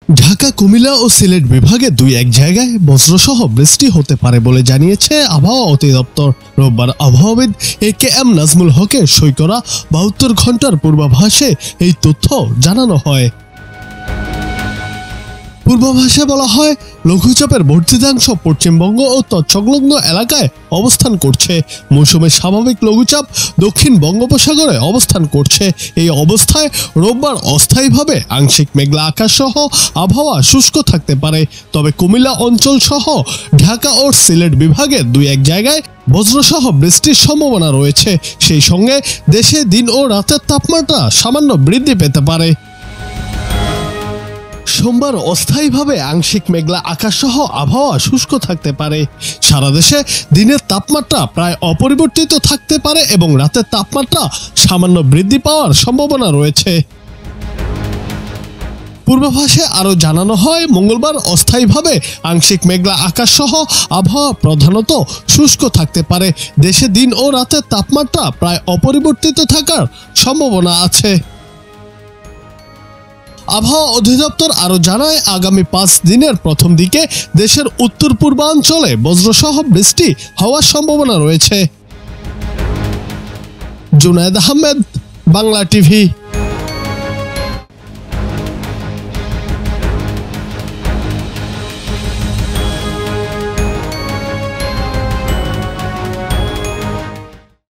ঢাকা, কুমিল্লা ও সিলেট বিভাগে দুই এক জায়গায় বজ্রসহ বৃষ্টি হতে পারে বলে জানিয়েছে আবহাওয়া অধিদপ্তর। রোববার আবহাওয়াবিদ এ.কে.এম. নাজমুল হকের সই করা 72 ঘন্টার পূর্বাভাসে এই তথ্য জানানো হয়। পূর্বাভাসে বলা হয়, লঘুচাপের বর্ধিতাংশ পশ্চিমবঙ্গ ও তৎসংলগ্ন এলাকায় অবস্থান করছে। মৌসুমের স্বাভাবিক লঘুচাপ দক্ষিণ বঙ্গোপসাগরে অবস্থান করছে। এই অবস্থায় রোববার অস্থায়ীভাবে আংশিক মেঘলা আকাশ সহ আবহাওয়া শুষ্ক থাকতে পারে। তবে কুমিল্লা অঞ্চল সহ ঢাকা ও সিলেট বিভাগের দুই এক জায়গায় বজ্রসহ বৃষ্টির সম্ভাবনা রয়েছে। সেই সঙ্গে দেশে দিন ও রাতের তাপমাত্রা সামান্য বৃদ্ধি পেতে পারে। সোমবার অস্থায়ীভাবে আংশিক মেঘলা আকাশ সহ আবহাওয়া শুষ্ক থাকতে পারে। সারা দেশে দিনের তাপমাত্রা প্রায় অপরিবর্তিত থাকতে পারে এবং রাতের তাপমাত্রা সামান্য বৃদ্ধি পাওয়ার সম্ভাবনা রয়েছে। পূর্বাভাসে আরও জানানো হয়, মঙ্গলবার অস্থায়ীভাবে আংশিক মেঘলা আকাশ সহ আবহাওয়া প্রধানত শুষ্ক থাকতে পারে। দেশে দিন ও রাতের তাপমাত্রা প্রায় অপরিবর্তিত থাকার সম্ভাবনা আছে। আবহাওয়া অধিদপ্তর আরও জানায়, আগামী 5 দিনের প্রথম দিকে দেশের উত্তর পূর্বাঞ্চলে বজ্রসহ বৃষ্টি হওয়ার সম্ভাবনা রয়েছে। জুনায়েদ আহমেদ, বাংলা টিভি।